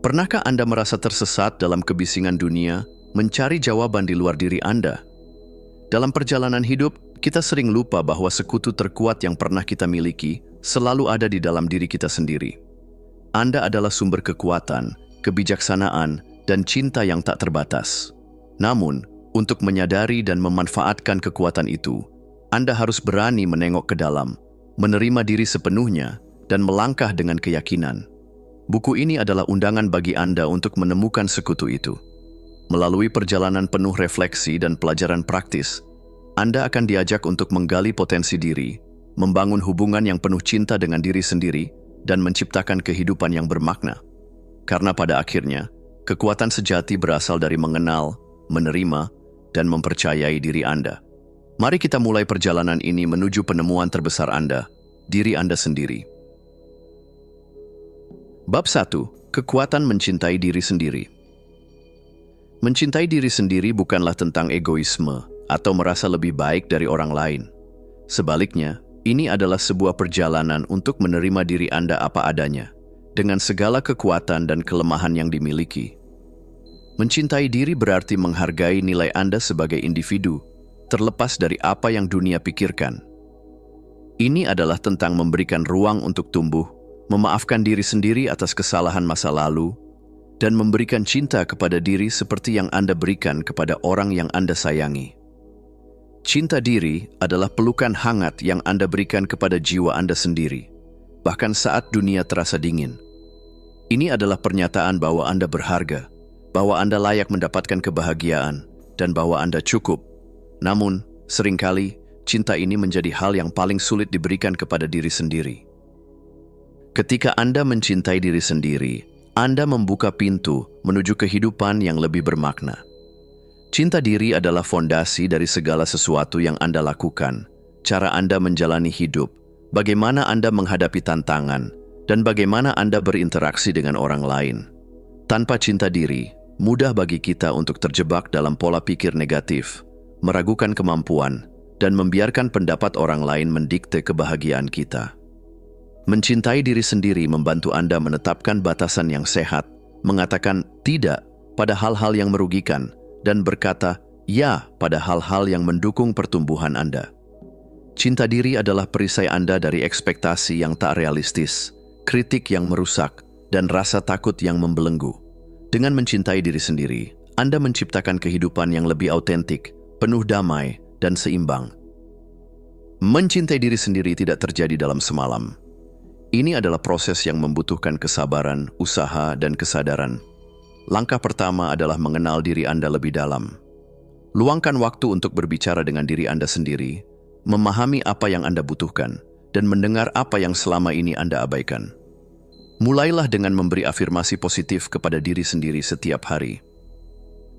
Pernahkah Anda merasa tersesat dalam kebisingan dunia, mencari jawaban di luar diri Anda? Dalam perjalanan hidup, kita sering lupa bahwa sekutu terkuat yang pernah kita miliki selalu ada di dalam diri kita sendiri. Anda adalah sumber kekuatan, kebijaksanaan, dan cinta yang tak terbatas. Namun, untuk menyadari dan memanfaatkan kekuatan itu, Anda harus berani menengok ke dalam, menerima diri sepenuhnya, dan melangkah dengan keyakinan. Buku ini adalah undangan bagi Anda untuk menemukan sekutu itu. Melalui perjalanan penuh refleksi dan pelajaran praktis, Anda akan diajak untuk menggali potensi diri, membangun hubungan yang penuh cinta dengan diri sendiri, dan menciptakan kehidupan yang bermakna. Karena pada akhirnya, kekuatan sejati berasal dari mengenal, menerima, dan mempercayai diri Anda. Mari kita mulai perjalanan ini menuju penemuan terbesar Anda, diri Anda sendiri. Bab 1. Kekuatan mencintai diri sendiri. Mencintai diri sendiri bukanlah tentang egoisme atau merasa lebih baik dari orang lain. Sebaliknya, ini adalah sebuah perjalanan untuk menerima diri Anda apa adanya, dengan segala kekuatan dan kelemahan yang dimiliki. Mencintai diri berarti menghargai nilai Anda sebagai individu, terlepas dari apa yang dunia pikirkan. Ini adalah tentang memberikan ruang untuk tumbuh, memaafkan diri sendiri atas kesalahan masa lalu, dan memberikan cinta kepada diri seperti yang Anda berikan kepada orang yang Anda sayangi. Cinta diri adalah pelukan hangat yang Anda berikan kepada jiwa Anda sendiri, bahkan saat dunia terasa dingin. Ini adalah pernyataan bahwa Anda berharga, bahwa Anda layak mendapatkan kebahagiaan, dan bahwa Anda cukup. Namun, seringkali, cinta ini menjadi hal yang paling sulit diberikan kepada diri sendiri. Ketika Anda mencintai diri sendiri, Anda membuka pintu menuju kehidupan yang lebih bermakna. Cinta diri adalah fondasi dari segala sesuatu yang Anda lakukan, cara Anda menjalani hidup, bagaimana Anda menghadapi tantangan, dan bagaimana Anda berinteraksi dengan orang lain. Tanpa cinta diri, mudah bagi kita untuk terjebak dalam pola pikir negatif, meragukan kemampuan, dan membiarkan pendapat orang lain mendikte kebahagiaan kita. Mencintai diri sendiri membantu Anda menetapkan batasan yang sehat, mengatakan tidak pada hal-hal yang merugikan, dan berkata ya pada hal-hal yang mendukung pertumbuhan Anda. Cinta diri adalah perisai Anda dari ekspektasi yang tak realistis, kritik yang merusak, dan rasa takut yang membelenggu. Dengan mencintai diri sendiri, Anda menciptakan kehidupan yang lebih autentik, penuh damai, dan seimbang. Mencintai diri sendiri tidak terjadi dalam semalam. Ini adalah proses yang membutuhkan kesabaran, usaha, dan kesadaran. Langkah pertama adalah mengenal diri Anda lebih dalam. Luangkan waktu untuk berbicara dengan diri Anda sendiri, memahami apa yang Anda butuhkan, dan mendengar apa yang selama ini Anda abaikan. Mulailah dengan memberi afirmasi positif kepada diri sendiri setiap hari.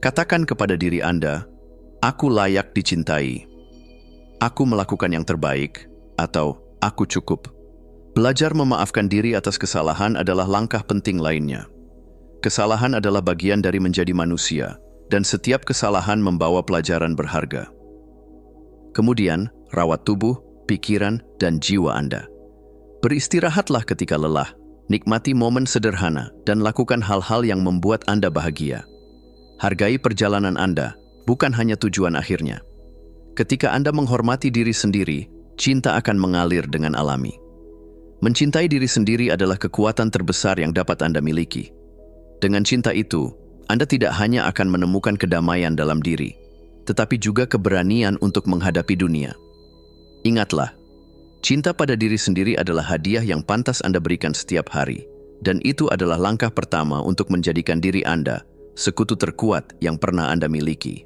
Katakan kepada diri Anda, "Aku layak dicintai. Aku melakukan yang terbaik," atau "Aku cukup." Belajar memaafkan diri atas kesalahan adalah langkah penting lainnya. Kesalahan adalah bagian dari menjadi manusia, dan setiap kesalahan membawa pelajaran berharga. Kemudian, rawat tubuh, pikiran, dan jiwa Anda. Beristirahatlah ketika lelah, nikmati momen sederhana, dan lakukan hal-hal yang membuat Anda bahagia. Hargai perjalanan Anda, bukan hanya tujuan akhirnya. Ketika Anda menghormati diri sendiri, cinta akan mengalir dengan alami. Mencintai diri sendiri adalah kekuatan terbesar yang dapat Anda miliki. Dengan cinta itu, Anda tidak hanya akan menemukan kedamaian dalam diri, tetapi juga keberanian untuk menghadapi dunia. Ingatlah, cinta pada diri sendiri adalah hadiah yang pantas Anda berikan setiap hari, dan itu adalah langkah pertama untuk menjadikan diri Anda sekutu terkuat yang pernah Anda miliki.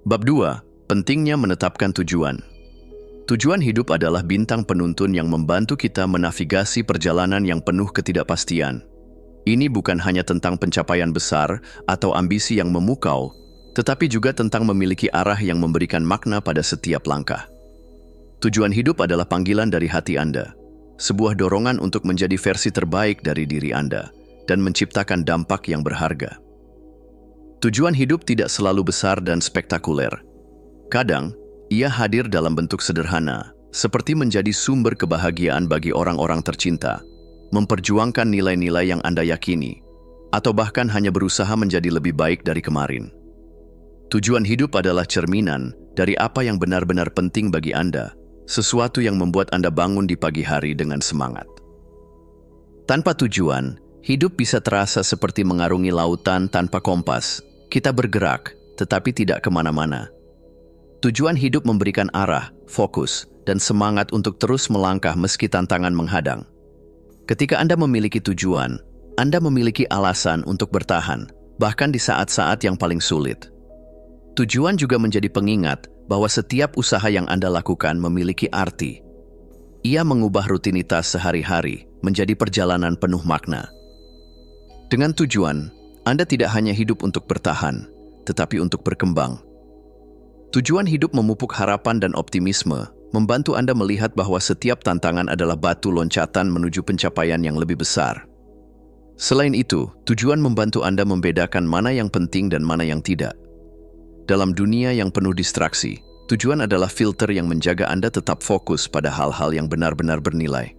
Bab 2. Pentingnya menetapkan tujuan. Tujuan hidup adalah bintang penuntun yang membantu kita menavigasi perjalanan yang penuh ketidakpastian. Ini bukan hanya tentang pencapaian besar atau ambisi yang memukau, tetapi juga tentang memiliki arah yang memberikan makna pada setiap langkah. Tujuan hidup adalah panggilan dari hati Anda, sebuah dorongan untuk menjadi versi terbaik dari diri Anda, dan menciptakan dampak yang berharga. Tujuan hidup tidak selalu besar dan spektakuler. Kadang, ia hadir dalam bentuk sederhana, seperti menjadi sumber kebahagiaan bagi orang-orang tercinta, memperjuangkan nilai-nilai yang Anda yakini, atau bahkan hanya berusaha menjadi lebih baik dari kemarin. Tujuan hidup adalah cerminan dari apa yang benar-benar penting bagi Anda, sesuatu yang membuat Anda bangun di pagi hari dengan semangat. Tanpa tujuan, hidup bisa terasa seperti mengarungi lautan tanpa kompas. Kita bergerak, tetapi tidak kemana-mana. Tujuan hidup memberikan arah, fokus, dan semangat untuk terus melangkah meski tantangan menghadang. Ketika Anda memiliki tujuan, Anda memiliki alasan untuk bertahan, bahkan di saat-saat yang paling sulit. Tujuan juga menjadi pengingat bahwa setiap usaha yang Anda lakukan memiliki arti. Ia mengubah rutinitas sehari-hari menjadi perjalanan penuh makna. Dengan tujuan, Anda tidak hanya hidup untuk bertahan, tetapi untuk berkembang. Tujuan hidup memupuk harapan dan optimisme, membantu Anda melihat bahwa setiap tantangan adalah batu loncatan menuju pencapaian yang lebih besar. Selain itu, tujuan membantu Anda membedakan mana yang penting dan mana yang tidak. Dalam dunia yang penuh distraksi, tujuan adalah filter yang menjaga Anda tetap fokus pada hal-hal yang benar-benar bernilai.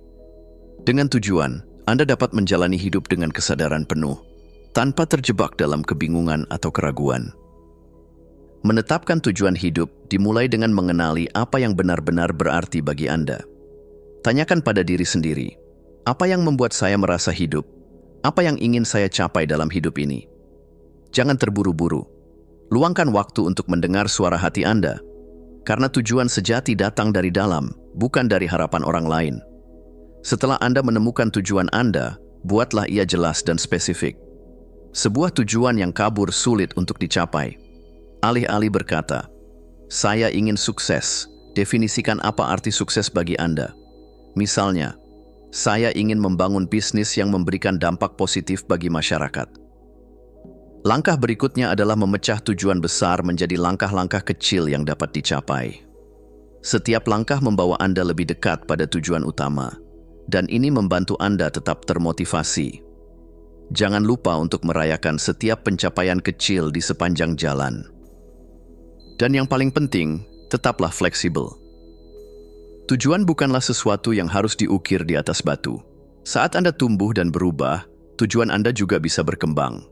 Dengan tujuan, Anda dapat menjalani hidup dengan kesadaran penuh, tanpa terjebak dalam kebingungan atau keraguan. Menetapkan tujuan hidup dimulai dengan mengenali apa yang benar-benar berarti bagi Anda. Tanyakan pada diri sendiri, apa yang membuat saya merasa hidup? Apa yang ingin saya capai dalam hidup ini? Jangan terburu-buru. Luangkan waktu untuk mendengar suara hati Anda, karena tujuan sejati datang dari dalam, bukan dari harapan orang lain. Setelah Anda menemukan tujuan Anda, buatlah ia jelas dan spesifik. Sebuah tujuan yang kabur sulit untuk dicapai. Alih-alih berkata, "Saya ingin sukses," definisikan apa arti sukses bagi Anda. Misalnya, saya ingin membangun bisnis yang memberikan dampak positif bagi masyarakat. Langkah berikutnya adalah memecah tujuan besar menjadi langkah-langkah kecil yang dapat dicapai. Setiap langkah membawa Anda lebih dekat pada tujuan utama, dan ini membantu Anda tetap termotivasi. Jangan lupa untuk merayakan setiap pencapaian kecil di sepanjang jalan. Dan yang paling penting, tetaplah fleksibel. Tujuan bukanlah sesuatu yang harus diukir di atas batu. Saat Anda tumbuh dan berubah, tujuan Anda juga bisa berkembang.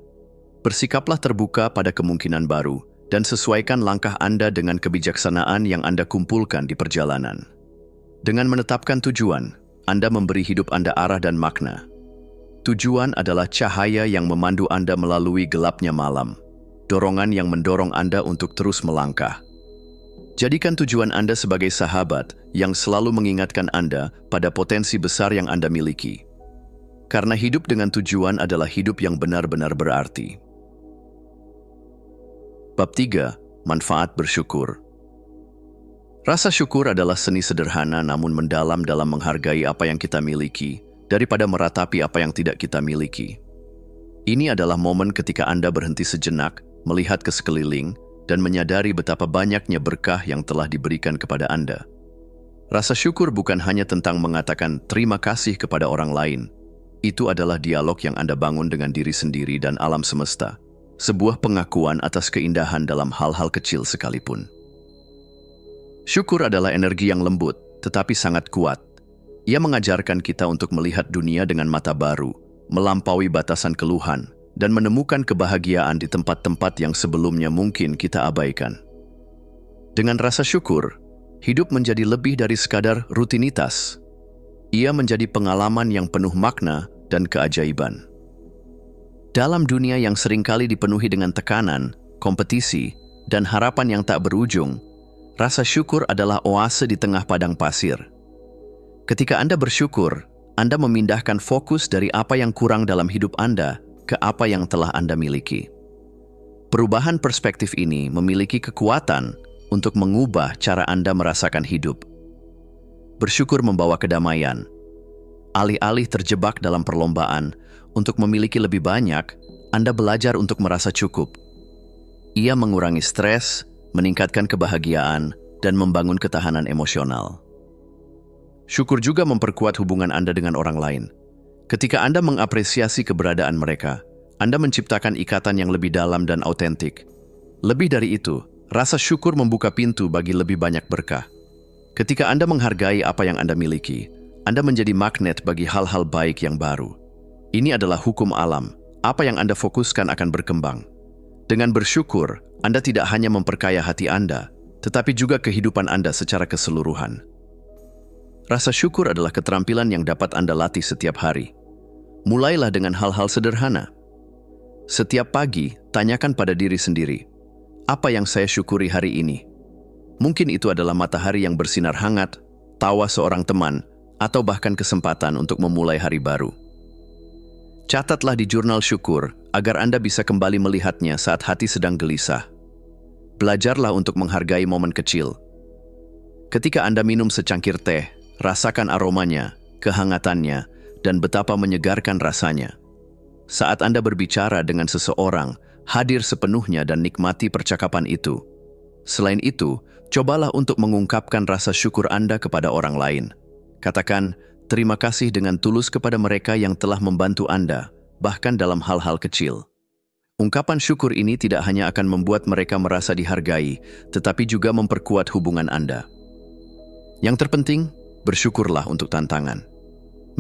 Bersikaplah terbuka pada kemungkinan baru dan sesuaikan langkah Anda dengan kebijaksanaan yang Anda kumpulkan di perjalanan. Dengan menetapkan tujuan, Anda memberi hidup Anda arah dan makna. Tujuan adalah cahaya yang memandu Anda melalui gelapnya malam, dorongan yang mendorong Anda untuk terus melangkah. Jadikan tujuan Anda sebagai sahabat yang selalu mengingatkan Anda pada potensi besar yang Anda miliki. Karena hidup dengan tujuan adalah hidup yang benar-benar berarti. Bab 3. Manfaat bersyukur. Rasa syukur adalah seni sederhana namun mendalam dalam menghargai apa yang kita miliki daripada meratapi apa yang tidak kita miliki. Ini adalah momen ketika Anda berhenti sejenak, melihat ke sekeliling, dan menyadari betapa banyaknya berkah yang telah diberikan kepada Anda. Rasa syukur bukan hanya tentang mengatakan terima kasih kepada orang lain. Itu adalah dialog yang Anda bangun dengan diri sendiri dan alam semesta. Sebuah pengakuan atas keindahan dalam hal-hal kecil sekalipun. Syukur adalah energi yang lembut, tetapi sangat kuat. Ia mengajarkan kita untuk melihat dunia dengan mata baru, melampaui batasan keluhan, dan menemukan kebahagiaan di tempat-tempat yang sebelumnya mungkin kita abaikan. Dengan rasa syukur, hidup menjadi lebih dari sekadar rutinitas. Ia menjadi pengalaman yang penuh makna dan keajaiban. Dalam dunia yang seringkali dipenuhi dengan tekanan, kompetisi, dan harapan yang tak berujung, rasa syukur adalah oase di tengah padang pasir. Ketika Anda bersyukur, Anda memindahkan fokus dari apa yang kurang dalam hidup Anda ke apa yang telah Anda miliki. Perubahan perspektif ini memiliki kekuatan untuk mengubah cara Anda merasakan hidup. Bersyukur membawa kedamaian. Alih-alih terjebak dalam perlombaan untuk memiliki lebih banyak, Anda belajar untuk merasa cukup. Ia mengurangi stres, meningkatkan kebahagiaan, dan membangun ketahanan emosional. Syukur juga memperkuat hubungan Anda dengan orang lain. Ketika Anda mengapresiasi keberadaan mereka, Anda menciptakan ikatan yang lebih dalam dan autentik. Lebih dari itu, rasa syukur membuka pintu bagi lebih banyak berkah. Ketika Anda menghargai apa yang Anda miliki, Anda menjadi magnet bagi hal-hal baik yang baru. Ini adalah hukum alam. Apa yang Anda fokuskan akan berkembang. Dengan bersyukur, Anda tidak hanya memperkaya hati Anda, tetapi juga kehidupan Anda secara keseluruhan. Rasa syukur adalah keterampilan yang dapat Anda latih setiap hari. Mulailah dengan hal-hal sederhana. Setiap pagi, tanyakan pada diri sendiri, apa yang saya syukuri hari ini? Mungkin itu adalah matahari yang bersinar hangat, tawa seorang teman, atau bahkan kesempatan untuk memulai hari baru. Catatlah di jurnal syukur agar Anda bisa kembali melihatnya saat hati sedang gelisah. Belajarlah untuk menghargai momen kecil. Ketika Anda minum secangkir teh, rasakan aromanya, kehangatannya, dan betapa menyegarkan rasanya. Saat Anda berbicara dengan seseorang, hadir sepenuhnya dan nikmati percakapan itu. Selain itu, cobalah untuk mengungkapkan rasa syukur Anda kepada orang lain. Katakan, terima kasih dengan tulus kepada mereka yang telah membantu Anda, bahkan dalam hal-hal kecil. Ungkapan syukur ini tidak hanya akan membuat mereka merasa dihargai, tetapi juga memperkuat hubungan Anda. Yang terpenting, bersyukurlah untuk tantangan.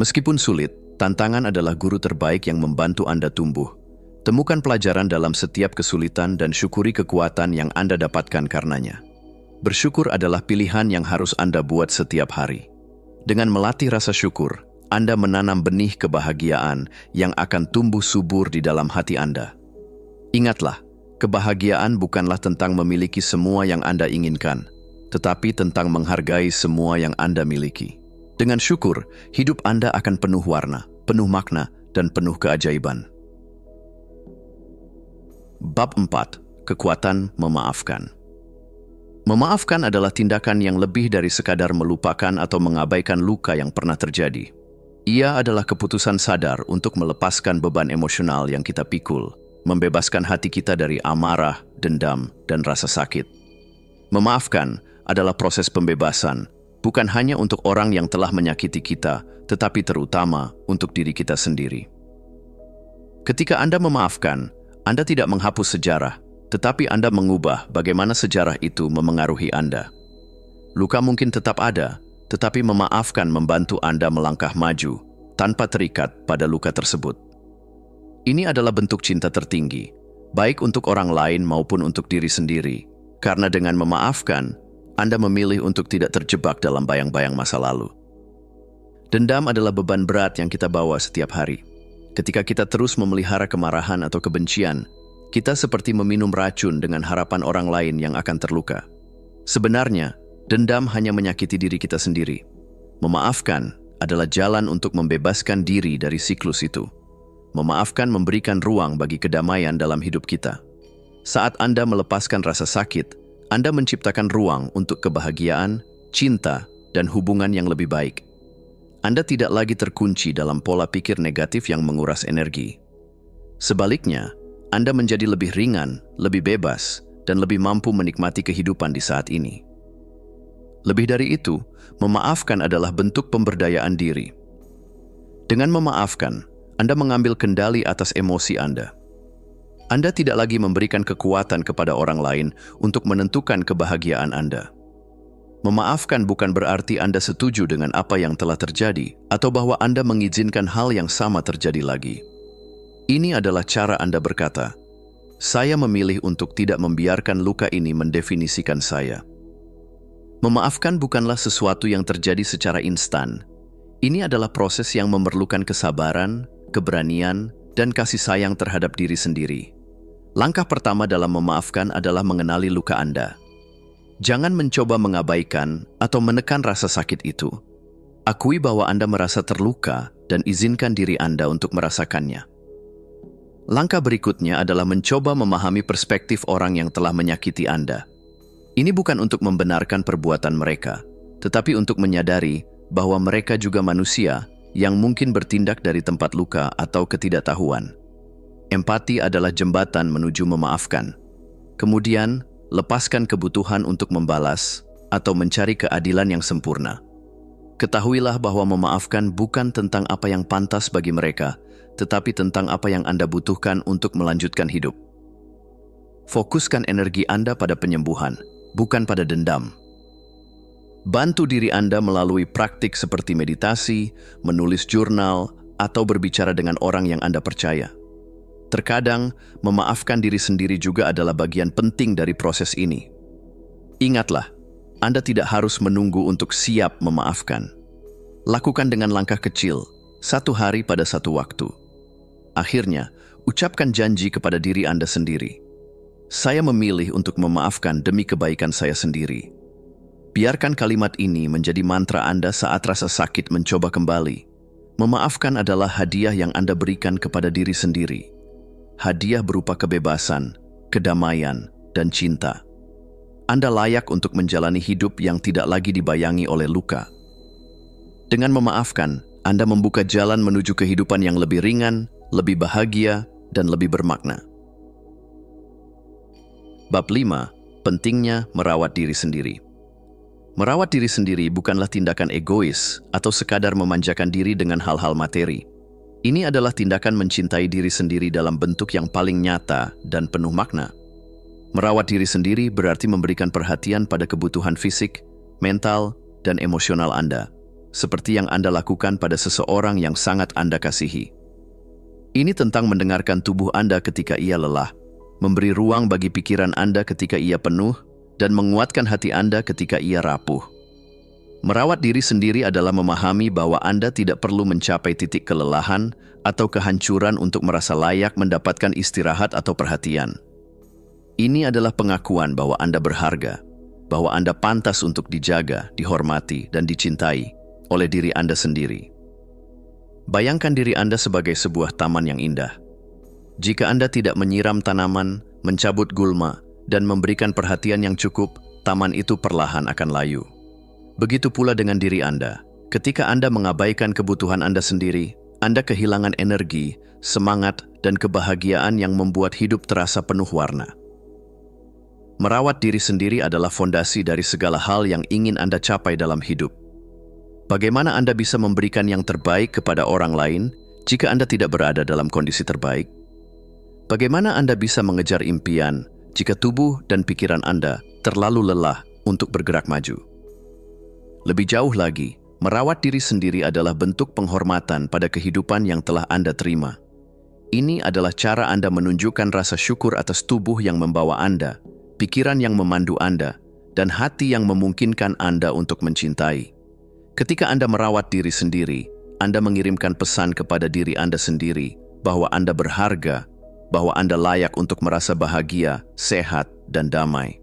Meskipun sulit, tantangan adalah guru terbaik yang membantu Anda tumbuh. Temukan pelajaran dalam setiap kesulitan dan syukuri kekuatan yang Anda dapatkan karenanya. Bersyukur adalah pilihan yang harus Anda buat setiap hari. Dengan melatih rasa syukur, Anda menanam benih kebahagiaan yang akan tumbuh subur di dalam hati Anda. Ingatlah, kebahagiaan bukanlah tentang memiliki semua yang Anda inginkan, tetapi tentang menghargai semua yang Anda miliki. Dengan syukur, hidup Anda akan penuh warna, penuh makna, dan penuh keajaiban. Bab 4. Kekuatan memaafkan. Memaafkan adalah tindakan yang lebih dari sekadar melupakan atau mengabaikan luka yang pernah terjadi. Ia adalah keputusan sadar untuk melepaskan beban emosional yang kita pikul, membebaskan hati kita dari amarah, dendam, dan rasa sakit. Memaafkan adalah proses pembebasan, bukan hanya untuk orang yang telah menyakiti kita, tetapi terutama untuk diri kita sendiri. Ketika Anda memaafkan, Anda tidak menghapus sejarah, tetapi Anda mengubah bagaimana sejarah itu memengaruhi Anda. Luka mungkin tetap ada, tetapi memaafkan membantu Anda melangkah maju tanpa terikat pada luka tersebut. Ini adalah bentuk cinta tertinggi, baik untuk orang lain maupun untuk diri sendiri, karena dengan memaafkan, Anda memilih untuk tidak terjebak dalam bayang-bayang masa lalu. Dendam adalah beban berat yang kita bawa setiap hari. Ketika kita terus memelihara kemarahan atau kebencian, kita seperti meminum racun dengan harapan orang lain yang akan terluka. Sebenarnya, dendam hanya menyakiti diri kita sendiri. Memaafkan adalah jalan untuk membebaskan diri dari siklus itu. Memaafkan memberikan ruang bagi kedamaian dalam hidup kita. Saat Anda melepaskan rasa sakit, Anda menciptakan ruang untuk kebahagiaan, cinta, dan hubungan yang lebih baik. Anda tidak lagi terkunci dalam pola pikir negatif yang menguras energi. Sebaliknya, Anda menjadi lebih ringan, lebih bebas, dan lebih mampu menikmati kehidupan di saat ini. Lebih dari itu, memaafkan adalah bentuk pemberdayaan diri. Dengan memaafkan, Anda mengambil kendali atas emosi Anda. Anda tidak lagi memberikan kekuatan kepada orang lain untuk menentukan kebahagiaan Anda. Memaafkan bukan berarti Anda setuju dengan apa yang telah terjadi, atau bahwa Anda mengizinkan hal yang sama terjadi lagi. Ini adalah cara Anda berkata, saya memilih untuk tidak membiarkan luka ini mendefinisikan saya. Memaafkan bukanlah sesuatu yang terjadi secara instan. Ini adalah proses yang memerlukan kesabaran, keberanian, dan kasih sayang terhadap diri sendiri. Langkah pertama dalam memaafkan adalah mengenali luka Anda. Jangan mencoba mengabaikan atau menekan rasa sakit itu. Akui bahwa Anda merasa terluka dan izinkan diri Anda untuk merasakannya. Langkah berikutnya adalah mencoba memahami perspektif orang yang telah menyakiti Anda. Ini bukan untuk membenarkan perbuatan mereka, tetapi untuk menyadari bahwa mereka juga manusia yang mungkin bertindak dari tempat luka atau ketidaktahuan. Empati adalah jembatan menuju memaafkan. Kemudian, lepaskan kebutuhan untuk membalas atau mencari keadilan yang sempurna. Ketahuilah bahwa memaafkan bukan tentang apa yang pantas bagi mereka, tetapi tentang apa yang Anda butuhkan untuk melanjutkan hidup. Fokuskan energi Anda pada penyembuhan, bukan pada dendam. Bantu diri Anda melalui praktik seperti meditasi, menulis jurnal, atau berbicara dengan orang yang Anda percaya. Terkadang, memaafkan diri sendiri juga adalah bagian penting dari proses ini. Ingatlah, Anda tidak harus menunggu untuk siap memaafkan. Lakukan dengan langkah kecil, satu hari pada satu waktu. Akhirnya, ucapkan janji kepada diri Anda sendiri. Saya memilih untuk memaafkan demi kebaikan saya sendiri. Biarkan kalimat ini menjadi mantra Anda saat rasa sakit mencoba kembali. Memaafkan adalah hadiah yang Anda berikan kepada diri sendiri. Hadiah berupa kebebasan, kedamaian, dan cinta. Anda layak untuk menjalani hidup yang tidak lagi dibayangi oleh luka. Dengan memaafkan, Anda membuka jalan menuju kehidupan yang lebih ringan, lebih bahagia, dan lebih bermakna. Bab 5. Pentingnya merawat diri sendiri. Merawat diri sendiri bukanlah tindakan egois atau sekadar memanjakan diri dengan hal-hal materi. Ini adalah tindakan mencintai diri sendiri dalam bentuk yang paling nyata dan penuh makna. Merawat diri sendiri berarti memberikan perhatian pada kebutuhan fisik, mental, dan emosional Anda, seperti yang Anda lakukan pada seseorang yang sangat Anda kasihi. Ini tentang mendengarkan tubuh Anda ketika ia lelah, memberi ruang bagi pikiran Anda ketika ia penuh, dan menguatkan hati Anda ketika ia rapuh. Merawat diri sendiri adalah memahami bahwa Anda tidak perlu mencapai titik kelelahan atau kehancuran untuk merasa layak mendapatkan istirahat atau perhatian. Ini adalah pengakuan bahwa Anda berharga, bahwa Anda pantas untuk dijaga, dihormati, dan dicintai oleh diri Anda sendiri. Bayangkan diri Anda sebagai sebuah taman yang indah. Jika Anda tidak menyiram tanaman, mencabut gulma, dan memberikan perhatian yang cukup, taman itu perlahan akan layu. Begitu pula dengan diri Anda. Ketika Anda mengabaikan kebutuhan Anda sendiri, Anda kehilangan energi, semangat, dan kebahagiaan yang membuat hidup terasa penuh warna. Merawat diri sendiri adalah fondasi dari segala hal yang ingin Anda capai dalam hidup. Bagaimana Anda bisa memberikan yang terbaik kepada orang lain jika Anda tidak berada dalam kondisi terbaik? Bagaimana Anda bisa mengejar impian jika tubuh dan pikiran Anda terlalu lelah untuk bergerak maju? Lebih jauh lagi, merawat diri sendiri adalah bentuk penghormatan pada kehidupan yang telah Anda terima. Ini adalah cara Anda menunjukkan rasa syukur atas tubuh yang membawa Anda, pikiran yang memandu Anda, dan hati yang memungkinkan Anda untuk mencintai. Ketika Anda merawat diri sendiri, Anda mengirimkan pesan kepada diri Anda sendiri bahwa Anda berharga, bahwa Anda layak untuk merasa bahagia, sehat, dan damai.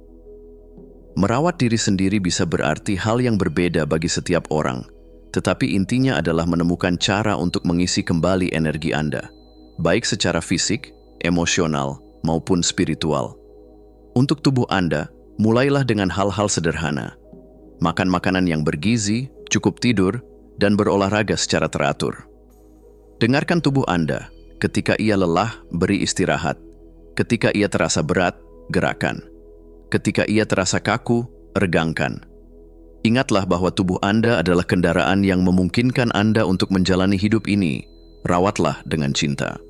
Merawat diri sendiri bisa berarti hal yang berbeda bagi setiap orang, tetapi intinya adalah menemukan cara untuk mengisi kembali energi Anda, baik secara fisik, emosional, maupun spiritual. Untuk tubuh Anda, mulailah dengan hal-hal sederhana. Makan makanan yang bergizi, cukup tidur, dan berolahraga secara teratur. Dengarkan tubuh Anda. Ketika ia lelah, beri istirahat. Ketika ia terasa berat, gerakan. Ketika ia terasa kaku, regangkan. Ingatlah bahwa tubuh Anda adalah kendaraan yang memungkinkan Anda untuk menjalani hidup ini. Rawatlah dengan cinta.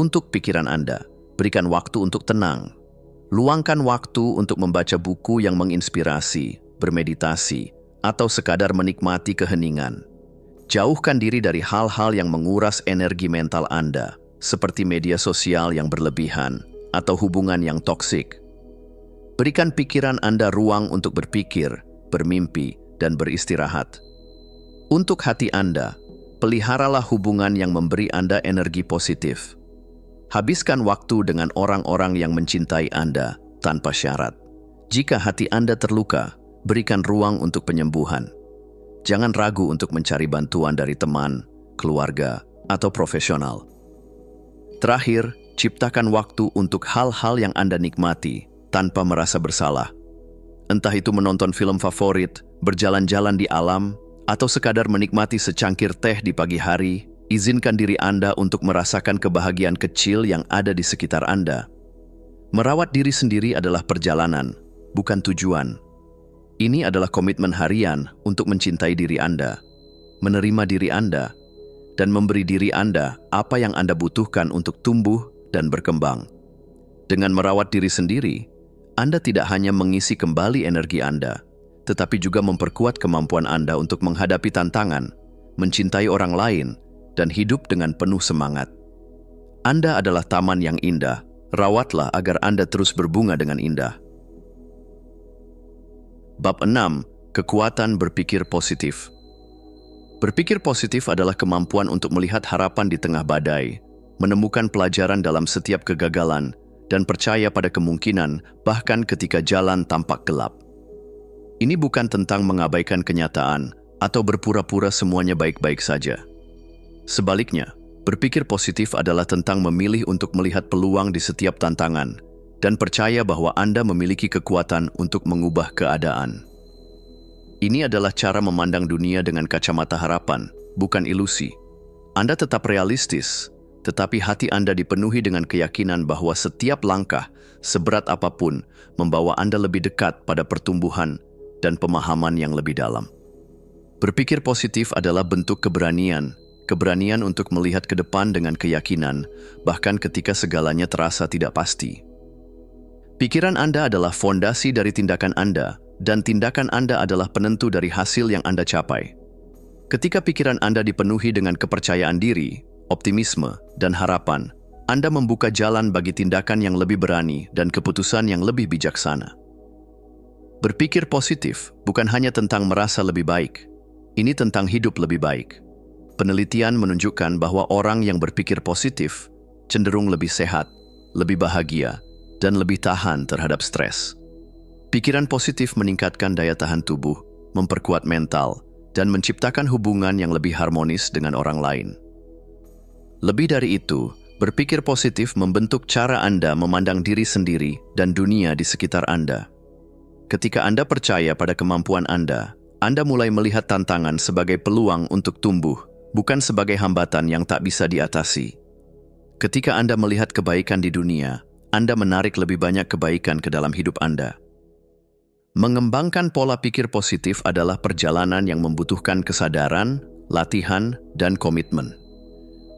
Untuk pikiran Anda, berikan waktu untuk tenang. Luangkan waktu untuk membaca buku yang menginspirasi, bermeditasi, atau sekadar menikmati keheningan. Jauhkan diri dari hal-hal yang menguras energi mental Anda, seperti media sosial yang berlebihan atau hubungan yang toksik. Berikan pikiran Anda ruang untuk berpikir, bermimpi, dan beristirahat. Untuk hati Anda, peliharalah hubungan yang memberi Anda energi positif. Habiskan waktu dengan orang-orang yang mencintai Anda tanpa syarat. Jika hati Anda terluka, berikan ruang untuk penyembuhan. Jangan ragu untuk mencari bantuan dari teman, keluarga, atau profesional. Terakhir, ciptakan waktu untuk hal-hal yang Anda nikmati tanpa merasa bersalah. Entah itu menonton film favorit, berjalan-jalan di alam, atau sekadar menikmati secangkir teh di pagi hari, izinkan diri Anda untuk merasakan kebahagiaan kecil yang ada di sekitar Anda. Merawat diri sendiri adalah perjalanan, bukan tujuan. Ini adalah komitmen harian untuk mencintai diri Anda, menerima diri Anda, dan memberi diri Anda apa yang Anda butuhkan untuk tumbuh dan berkembang. Dengan merawat diri sendiri, Anda tidak hanya mengisi kembali energi Anda, tetapi juga memperkuat kemampuan Anda untuk menghadapi tantangan, mencintai orang lain, dan hidup dengan penuh semangat. Anda adalah taman yang indah, rawatlah agar Anda terus berbunga dengan indah. Bab 6. Kekuatan berpikir positif. Berpikir positif adalah kemampuan untuk melihat harapan di tengah badai, menemukan pelajaran dalam setiap kegagalan, dan percaya pada kemungkinan bahkan ketika jalan tampak gelap. Ini bukan tentang mengabaikan kenyataan atau berpura-pura semuanya baik-baik saja. Sebaliknya, berpikir positif adalah tentang memilih untuk melihat peluang di setiap tantangan dan percaya bahwa Anda memiliki kekuatan untuk mengubah keadaan. Ini adalah cara memandang dunia dengan kacamata harapan, bukan ilusi. Anda tetap realistis, tetapi hati Anda dipenuhi dengan keyakinan bahwa setiap langkah, seberat apapun, membawa Anda lebih dekat pada pertumbuhan dan pemahaman yang lebih dalam. Berpikir positif adalah bentuk keberanian untuk melihat ke depan dengan keyakinan, bahkan ketika segalanya terasa tidak pasti. Pikiran Anda adalah fondasi dari tindakan Anda, dan tindakan Anda adalah penentu dari hasil yang Anda capai. Ketika pikiran Anda dipenuhi dengan kepercayaan diri, optimisme, dan harapan, Anda membuka jalan bagi tindakan yang lebih berani dan keputusan yang lebih bijaksana. Berpikir positif bukan hanya tentang merasa lebih baik. Ini tentang hidup lebih baik. Penelitian menunjukkan bahwa orang yang berpikir positif cenderung lebih sehat, lebih bahagia, dan lebih tahan terhadap stres. Pikiran positif meningkatkan daya tahan tubuh, memperkuat mental, dan menciptakan hubungan yang lebih harmonis dengan orang lain. Lebih dari itu, berpikir positif membentuk cara Anda memandang diri sendiri dan dunia di sekitar Anda. Ketika Anda percaya pada kemampuan Anda mulai melihat tantangan sebagai peluang untuk tumbuh, bukan sebagai hambatan yang tak bisa diatasi. Ketika Anda melihat kebaikan di dunia, Anda menarik lebih banyak kebaikan ke dalam hidup Anda. Mengembangkan pola pikir positif adalah perjalanan yang membutuhkan kesadaran, latihan, dan komitmen.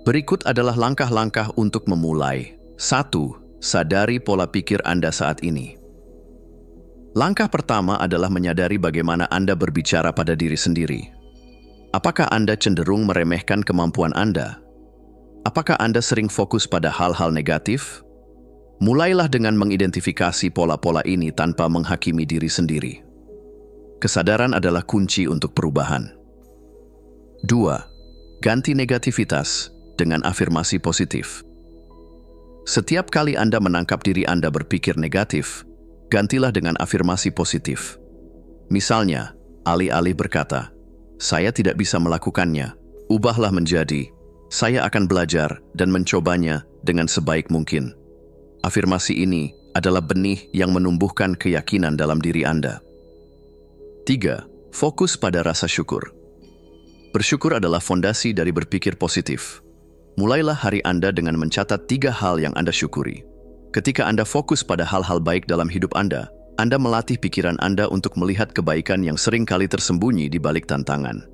Berikut adalah langkah-langkah untuk memulai. 1. Sadari pola pikir Anda saat ini. Langkah pertama adalah menyadari bagaimana Anda berbicara pada diri sendiri. Apakah Anda cenderung meremehkan kemampuan Anda? Apakah Anda sering fokus pada hal-hal negatif? Mulailah dengan mengidentifikasi pola-pola ini tanpa menghakimi diri sendiri. Kesadaran adalah kunci untuk perubahan. 2. Ganti negativitas dengan afirmasi positif. Setiap kali Anda menangkap diri Anda berpikir negatif, gantilah dengan afirmasi positif. Misalnya, alih-alih berkata, "Saya tidak bisa melakukannya," ubahlah menjadi, "Saya akan belajar dan mencobanya dengan sebaik mungkin." Afirmasi ini adalah benih yang menumbuhkan keyakinan dalam diri Anda. 3. Fokus pada rasa syukur. Bersyukur adalah fondasi dari berpikir positif. Mulailah hari Anda dengan mencatat 3 hal yang Anda syukuri. Ketika Anda fokus pada hal-hal baik dalam hidup Anda melatih pikiran Anda untuk melihat kebaikan yang sering kali tersembunyi di balik tantangan.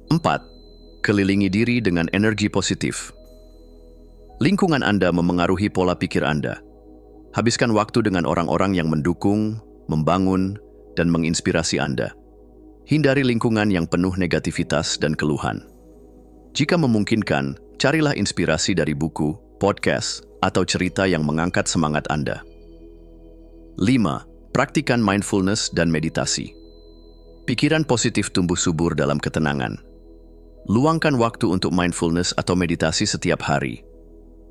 4. Kelilingi diri dengan energi positif. Lingkungan Anda memengaruhi pola pikir Anda. Habiskan waktu dengan orang-orang yang mendukung, membangun, dan menginspirasi Anda. Hindari lingkungan yang penuh negativitas dan keluhan. Jika memungkinkan, carilah inspirasi dari buku, podcast, atau cerita yang mengangkat semangat Anda. 5. Praktikan mindfulness dan meditasi. Pikiran positif tumbuh subur dalam ketenangan. Luangkan waktu untuk mindfulness atau meditasi setiap hari.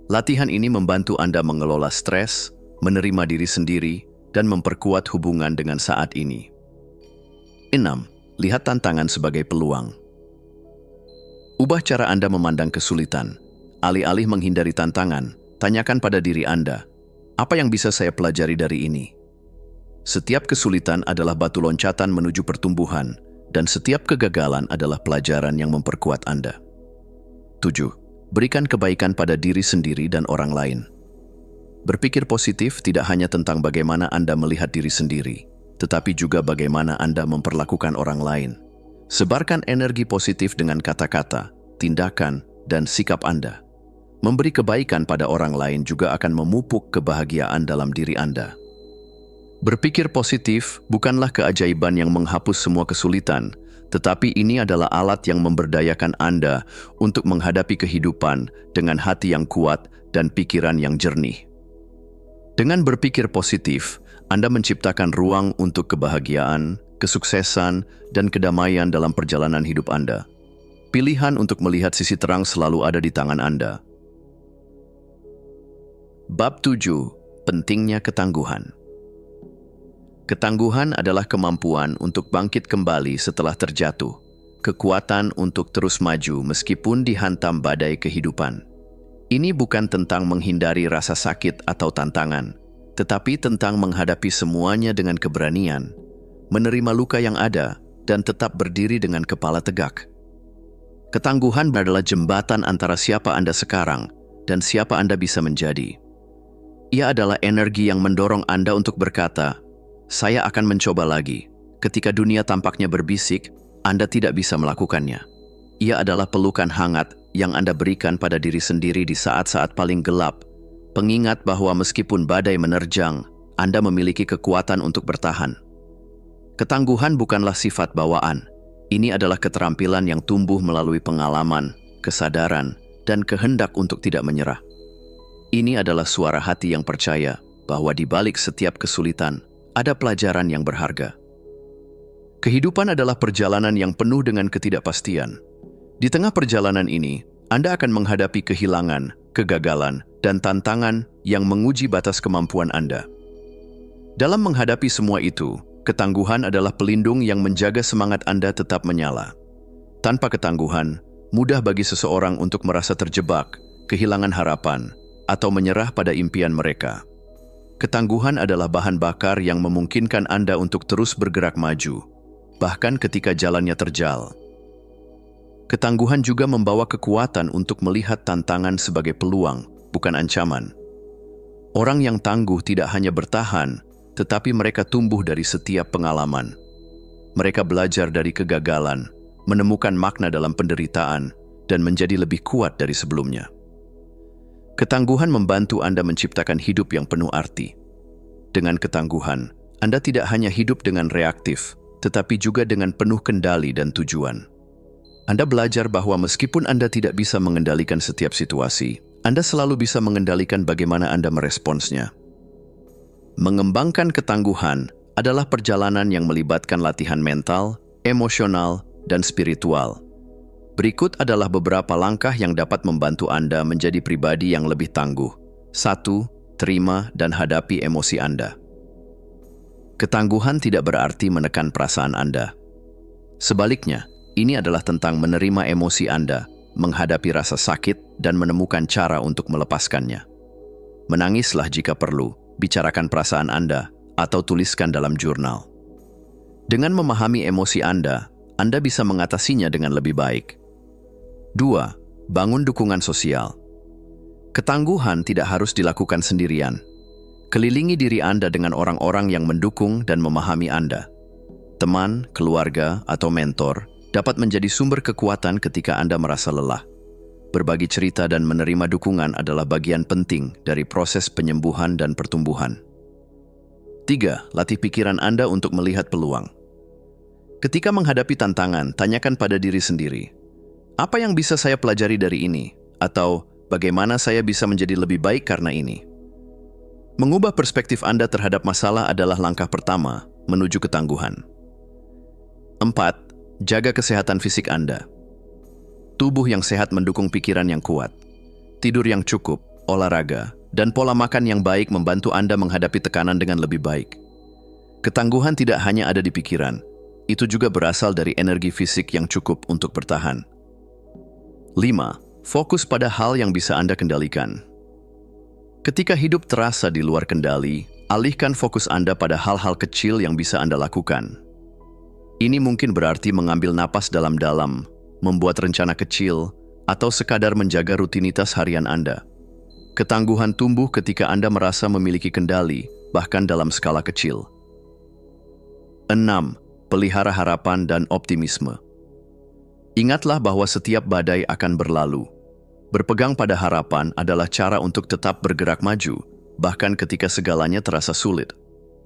Latihan ini membantu Anda mengelola stres, menerima diri sendiri, dan memperkuat hubungan dengan saat ini. 6. Lihat tantangan sebagai peluang. Ubah cara Anda memandang kesulitan. Alih-alih menghindari tantangan, tanyakan pada diri Anda, apa yang bisa saya pelajari dari ini? Setiap kesulitan adalah batu loncatan menuju pertumbuhan, dan setiap kegagalan adalah pelajaran yang memperkuat Anda. 7. Berikan kebaikan pada diri sendiri dan orang lain. Berpikir positif tidak hanya tentang bagaimana Anda melihat diri sendiri, tetapi juga bagaimana Anda memperlakukan orang lain. Sebarkan energi positif dengan kata-kata, tindakan, dan sikap Anda. Memberi kebaikan pada orang lain juga akan memupuk kebahagiaan dalam diri Anda. Berpikir positif bukanlah keajaiban yang menghapus semua kesulitan, tetapi ini adalah alat yang memberdayakan Anda untuk menghadapi kehidupan dengan hati yang kuat dan pikiran yang jernih. Dengan berpikir positif, Anda menciptakan ruang untuk kebahagiaan, kesuksesan, dan kedamaian dalam perjalanan hidup Anda. Pilihan untuk melihat sisi terang selalu ada di tangan Anda. Bab 7. Pentingnya ketangguhan. Ketangguhan adalah kemampuan untuk bangkit kembali setelah terjatuh, kekuatan untuk terus maju meskipun dihantam badai kehidupan. Ini bukan tentang menghindari rasa sakit atau tantangan, tetapi tentang menghadapi semuanya dengan keberanian, menerima luka yang ada, dan tetap berdiri dengan kepala tegak. Ketangguhan adalah jembatan antara siapa Anda sekarang dan siapa Anda bisa menjadi. Ia adalah energi yang mendorong Anda untuk berkata, "Saya akan mencoba lagi." Ketika dunia tampaknya berbisik, Anda tidak bisa melakukannya. Ia adalah pelukan hangat yang Anda berikan pada diri sendiri di saat-saat paling gelap, pengingat bahwa meskipun badai menerjang, Anda memiliki kekuatan untuk bertahan. Ketangguhan bukanlah sifat bawaan. Ini adalah keterampilan yang tumbuh melalui pengalaman, kesadaran, dan kehendak untuk tidak menyerah. Ini adalah suara hati yang percaya bahwa di balik setiap kesulitan ada pelajaran yang berharga. Kehidupan adalah perjalanan yang penuh dengan ketidakpastian. Di tengah perjalanan ini, Anda akan menghadapi kehilangan, kegagalan, dan tantangan yang menguji batas kemampuan Anda. Dalam menghadapi semua itu, ketangguhan adalah pelindung yang menjaga semangat Anda tetap menyala. Tanpa ketangguhan, mudah bagi seseorang untuk merasa terjebak, kehilangan harapan, atau menyerah pada impian mereka. Ketangguhan adalah bahan bakar yang memungkinkan Anda untuk terus bergerak maju, bahkan ketika jalannya terjal. Ketangguhan juga membawa kekuatan untuk melihat tantangan sebagai peluang, bukan ancaman. Orang yang tangguh tidak hanya bertahan, tetapi mereka tumbuh dari setiap pengalaman. Mereka belajar dari kegagalan, menemukan makna dalam penderitaan, dan menjadi lebih kuat dari sebelumnya. Ketangguhan membantu Anda menciptakan hidup yang penuh arti. Dengan ketangguhan, Anda tidak hanya hidup dengan reaktif, tetapi juga dengan penuh kendali dan tujuan. Anda belajar bahwa meskipun Anda tidak bisa mengendalikan setiap situasi, Anda selalu bisa mengendalikan bagaimana Anda meresponsnya. Mengembangkan ketangguhan adalah perjalanan yang melibatkan latihan mental, emosional, dan spiritual. Berikut adalah beberapa langkah yang dapat membantu Anda menjadi pribadi yang lebih tangguh. 1. Terima dan hadapi emosi Anda. Ketangguhan tidak berarti menekan perasaan Anda. Sebaliknya, ini adalah tentang menerima emosi Anda, menghadapi rasa sakit, dan menemukan cara untuk melepaskannya. Menangislah jika perlu, bicarakan perasaan Anda, atau tuliskan dalam jurnal. Dengan memahami emosi Anda bisa mengatasinya dengan lebih baik. 2. Bangun dukungan sosial. Ketangguhan tidak harus dilakukan sendirian. Kelilingi diri Anda dengan orang-orang yang mendukung dan memahami Anda. Teman, keluarga, atau mentor dapat menjadi sumber kekuatan ketika Anda merasa lelah. Berbagi cerita dan menerima dukungan adalah bagian penting dari proses penyembuhan dan pertumbuhan. 3. Latih pikiran Anda untuk melihat peluang. Ketika menghadapi tantangan, tanyakan pada diri sendiri, apa yang bisa saya pelajari dari ini? Atau bagaimana saya bisa menjadi lebih baik karena ini? Mengubah perspektif Anda terhadap masalah adalah langkah pertama menuju ketangguhan. 4. Jaga kesehatan fisik Anda. Tubuh yang sehat mendukung pikiran yang kuat. Tidur yang cukup, olahraga, dan pola makan yang baik membantu Anda menghadapi tekanan dengan lebih baik. Ketangguhan tidak hanya ada di pikiran, itu juga berasal dari energi fisik yang cukup untuk bertahan. 5. Fokus pada hal yang bisa Anda kendalikan. Ketika hidup terasa di luar kendali, alihkan fokus Anda pada hal-hal kecil yang bisa Anda lakukan. Ini mungkin berarti mengambil napas dalam-dalam, membuat rencana kecil, atau sekadar menjaga rutinitas harian Anda. Ketangguhan tumbuh ketika Anda merasa memiliki kendali, bahkan dalam skala kecil. 6. Pelihara harapan dan optimisme. Ingatlah bahwa setiap badai akan berlalu. Berpegang pada harapan adalah cara untuk tetap bergerak maju, bahkan ketika segalanya terasa sulit.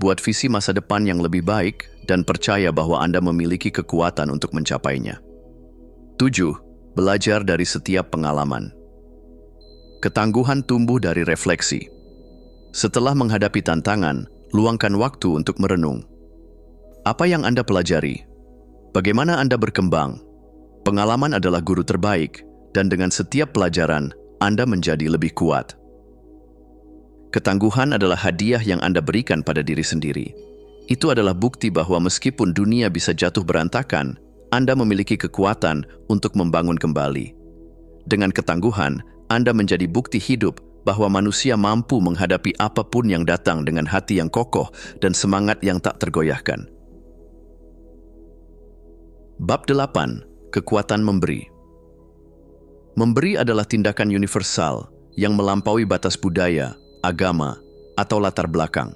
buat visi masa depan yang lebih baik, dan percaya bahwa Anda memiliki kekuatan untuk mencapainya. 7. Belajar dari setiap pengalaman. Ketangguhan tumbuh dari refleksi. Setelah menghadapi tantangan, luangkan waktu untuk merenung. Apa yang Anda pelajari? Bagaimana Anda berkembang? Pengalaman adalah guru terbaik, dan dengan setiap pelajaran, Anda menjadi lebih kuat. Ketangguhan adalah hadiah yang Anda berikan pada diri sendiri. Itu adalah bukti bahwa meskipun dunia bisa jatuh berantakan, Anda memiliki kekuatan untuk membangun kembali. Dengan ketangguhan, Anda menjadi bukti hidup bahwa manusia mampu menghadapi apapun yang datang dengan hati yang kokoh dan semangat yang tak tergoyahkan. Bab 8. Kekuatan memberi. Memberi adalah tindakan universal yang melampaui batas budaya, agama, atau latar belakang.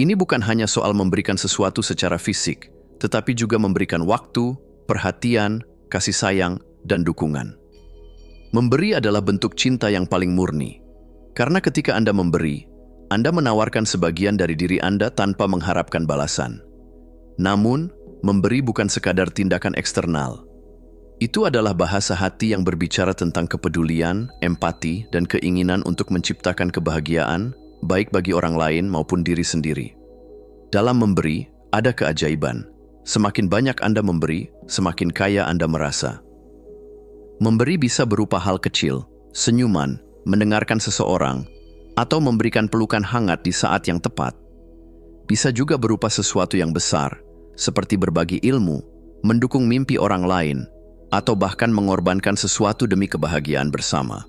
Ini bukan hanya soal memberikan sesuatu secara fisik, tetapi juga memberikan waktu, perhatian, kasih sayang, dan dukungan. Memberi adalah bentuk cinta yang paling murni. Karena ketika Anda memberi, Anda menawarkan sebagian dari diri Anda tanpa mengharapkan balasan. Namun, memberi bukan sekadar tindakan eksternal. Itu adalah bahasa hati yang berbicara tentang kepedulian, empati, dan keinginan untuk menciptakan kebahagiaan, baik bagi orang lain maupun diri sendiri. Dalam memberi, ada keajaiban. Semakin banyak Anda memberi, semakin kaya Anda merasa. Memberi bisa berupa hal kecil, senyuman, mendengarkan seseorang, atau memberikan pelukan hangat di saat yang tepat. Bisa juga berupa sesuatu yang besar, seperti berbagi ilmu, mendukung mimpi orang lain, atau bahkan mengorbankan sesuatu demi kebahagiaan bersama.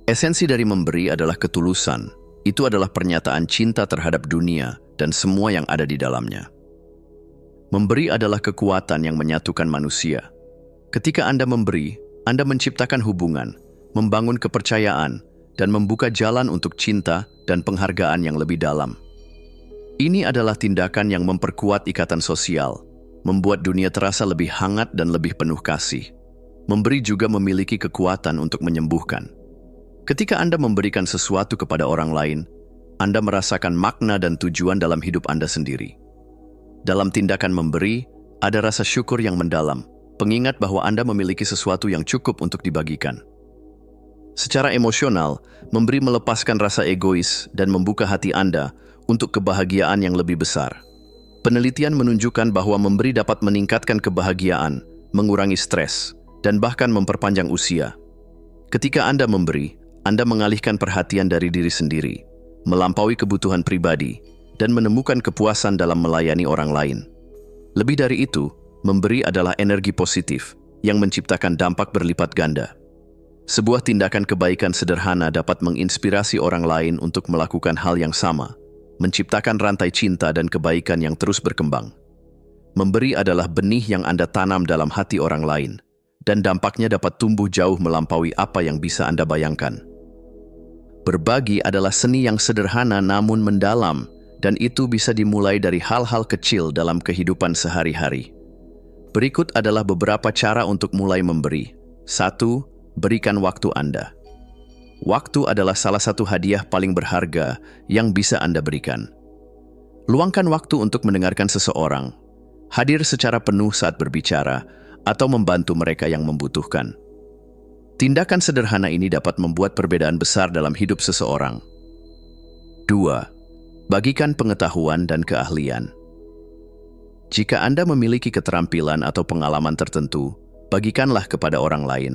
Esensi dari memberi adalah ketulusan. Itu adalah pernyataan cinta terhadap dunia dan semua yang ada di dalamnya. Memberi adalah kekuatan yang menyatukan manusia. Ketika Anda memberi, Anda menciptakan hubungan, membangun kepercayaan, dan membuka jalan untuk cinta dan penghargaan yang lebih dalam. Ini adalah tindakan yang memperkuat ikatan sosial, membuat dunia terasa lebih hangat dan lebih penuh kasih. Memberi juga memiliki kekuatan untuk menyembuhkan. Ketika Anda memberikan sesuatu kepada orang lain, Anda merasakan makna dan tujuan dalam hidup Anda sendiri. Dalam tindakan memberi, ada rasa syukur yang mendalam, pengingat bahwa Anda memiliki sesuatu yang cukup untuk dibagikan. Secara emosional, memberi melepaskan rasa egois dan membuka hati Anda untuk kebahagiaan yang lebih besar. Penelitian menunjukkan bahwa memberi dapat meningkatkan kebahagiaan, mengurangi stres, dan bahkan memperpanjang usia. Ketika Anda memberi, Anda mengalihkan perhatian dari diri sendiri, melampaui kebutuhan pribadi, dan menemukan kepuasan dalam melayani orang lain. Lebih dari itu, memberi adalah energi positif yang menciptakan dampak berlipat ganda. Sebuah tindakan kebaikan sederhana dapat menginspirasi orang lain untuk melakukan hal yang sama, menciptakan rantai cinta dan kebaikan yang terus berkembang. Memberi adalah benih yang Anda tanam dalam hati orang lain, dan dampaknya dapat tumbuh jauh melampaui apa yang bisa Anda bayangkan. Berbagi adalah seni yang sederhana namun mendalam, dan itu bisa dimulai dari hal-hal kecil dalam kehidupan sehari-hari. Berikut adalah beberapa cara untuk mulai memberi. 1. Berikan waktu Anda. Waktu adalah salah satu hadiah paling berharga yang bisa Anda berikan. Luangkan waktu untuk mendengarkan seseorang, hadir secara penuh saat berbicara, atau membantu mereka yang membutuhkan. Tindakan sederhana ini dapat membuat perbedaan besar dalam hidup seseorang. 2. Bagikan pengetahuan dan keahlian. Jika Anda memiliki keterampilan atau pengalaman tertentu, bagikanlah kepada orang lain.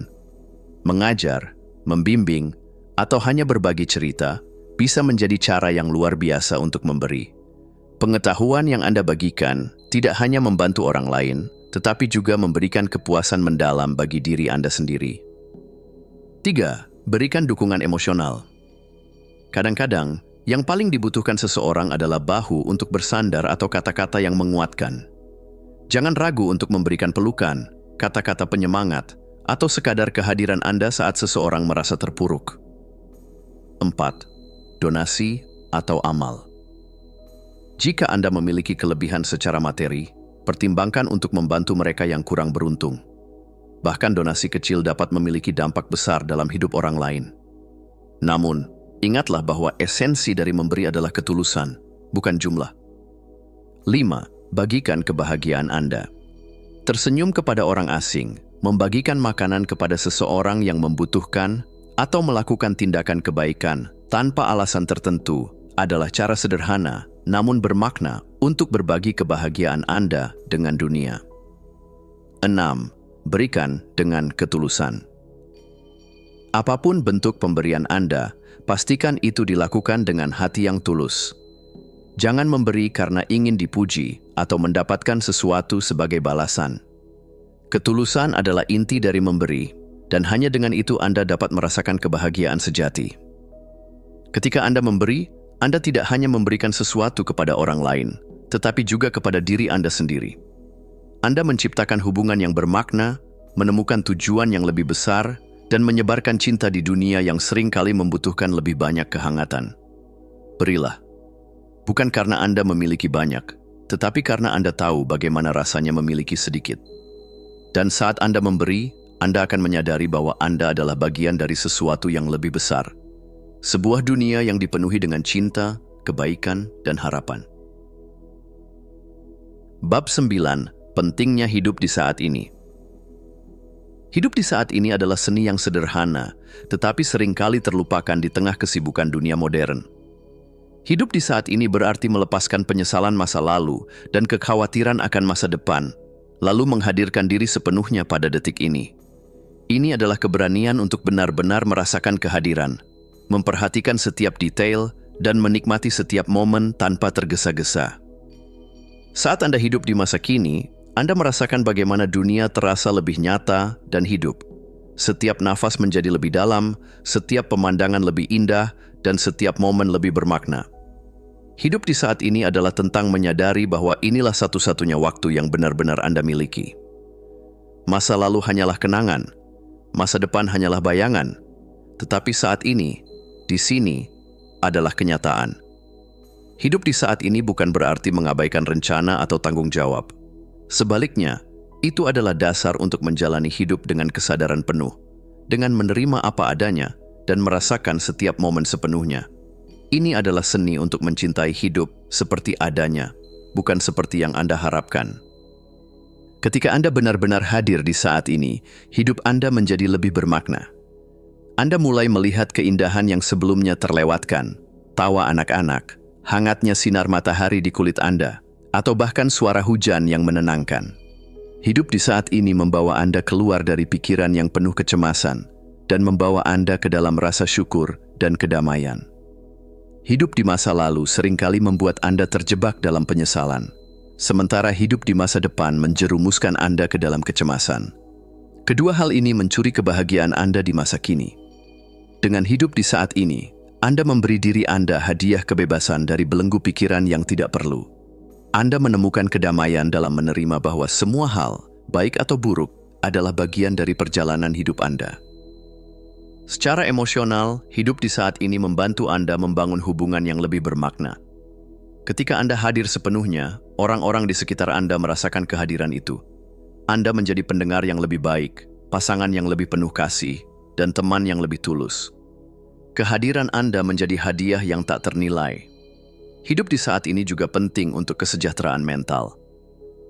Mengajar, membimbing, atau hanya berbagi cerita, bisa menjadi cara yang luar biasa untuk memberi. Pengetahuan yang Anda bagikan tidak hanya membantu orang lain, tetapi juga memberikan kepuasan mendalam bagi diri Anda sendiri. 3. Berikan dukungan emosional. Kadang-kadang, yang paling dibutuhkan seseorang adalah bahu untuk bersandar atau kata-kata yang menguatkan. Jangan ragu untuk memberikan pelukan, kata-kata penyemangat, atau sekadar kehadiran Anda saat seseorang merasa terpuruk. 4. Donasi atau amal. Jika Anda memiliki kelebihan secara materi, pertimbangkan untuk membantu mereka yang kurang beruntung. Bahkan donasi kecil dapat memiliki dampak besar dalam hidup orang lain. Namun, ingatlah bahwa esensi dari memberi adalah ketulusan, bukan jumlah. 5. Bagikan kebahagiaan Anda. Tersenyum kepada orang asing, membagikan makanan kepada seseorang yang membutuhkan, atau melakukan tindakan kebaikan tanpa alasan tertentu adalah cara sederhana namun bermakna untuk berbagi kebahagiaan Anda dengan dunia. 6. Berikan dengan ketulusan. Apapun bentuk pemberian Anda, pastikan itu dilakukan dengan hati yang tulus. Jangan memberi karena ingin dipuji atau mendapatkan sesuatu sebagai balasan. Ketulusan adalah inti dari memberi, dan hanya dengan itu Anda dapat merasakan kebahagiaan sejati. Ketika Anda memberi, Anda tidak hanya memberikan sesuatu kepada orang lain, tetapi juga kepada diri Anda sendiri. Anda menciptakan hubungan yang bermakna, menemukan tujuan yang lebih besar, dan menyebarkan cinta di dunia yang seringkali membutuhkan lebih banyak kehangatan. Berilah. Bukan karena Anda memiliki banyak, tetapi karena Anda tahu bagaimana rasanya memiliki sedikit. Dan saat Anda memberi, Anda akan menyadari bahwa Anda adalah bagian dari sesuatu yang lebih besar. Sebuah dunia yang dipenuhi dengan cinta, kebaikan, dan harapan. Bab 9. Pentingnya hidup di saat ini. Hidup di saat ini adalah seni yang sederhana, tetapi seringkali terlupakan di tengah kesibukan dunia modern. Hidup di saat ini berarti melepaskan penyesalan masa lalu dan kekhawatiran akan masa depan, lalu menghadirkan diri sepenuhnya pada detik ini. Ini adalah keberanian untuk benar-benar merasakan kehadiran, memperhatikan setiap detail, dan menikmati setiap momen tanpa tergesa-gesa. Saat Anda hidup di masa kini, Anda merasakan bagaimana dunia terasa lebih nyata dan hidup. Setiap nafas menjadi lebih dalam, setiap pemandangan lebih indah, dan setiap momen lebih bermakna. Hidup di saat ini adalah tentang menyadari bahwa inilah satu-satunya waktu yang benar-benar Anda miliki. Masa lalu hanyalah kenangan, masa depan hanyalah bayangan, tetapi saat ini, di sini, adalah kenyataan. Hidup di saat ini bukan berarti mengabaikan rencana atau tanggung jawab. Sebaliknya, itu adalah dasar untuk menjalani hidup dengan kesadaran penuh, dengan menerima apa adanya dan merasakan setiap momen sepenuhnya. Ini adalah seni untuk mencintai hidup seperti adanya, bukan seperti yang Anda harapkan. Ketika Anda benar-benar hadir di saat ini, hidup Anda menjadi lebih bermakna. Anda mulai melihat keindahan yang sebelumnya terlewatkan, tawa anak-anak, hangatnya sinar matahari di kulit Anda, atau bahkan suara hujan yang menenangkan. Hidup di saat ini membawa Anda keluar dari pikiran yang penuh kecemasan dan membawa Anda ke dalam rasa syukur dan kedamaian. Hidup di masa lalu seringkali membuat Anda terjebak dalam penyesalan, sementara hidup di masa depan menjerumuskan Anda ke dalam kecemasan. Kedua hal ini mencuri kebahagiaan Anda di masa kini. Dengan hidup di saat ini, Anda memberi diri Anda hadiah kebebasan dari belenggu pikiran yang tidak perlu. Anda menemukan kedamaian dalam menerima bahwa semua hal, baik atau buruk, adalah bagian dari perjalanan hidup Anda. Secara emosional, hidup di saat ini membantu Anda membangun hubungan yang lebih bermakna. Ketika Anda hadir sepenuhnya, orang-orang di sekitar Anda merasakan kehadiran itu. Anda menjadi pendengar yang lebih baik, pasangan yang lebih penuh kasih, dan teman yang lebih tulus. Kehadiran Anda menjadi hadiah yang tak ternilai. Hidup di saat ini juga penting untuk kesejahteraan mental.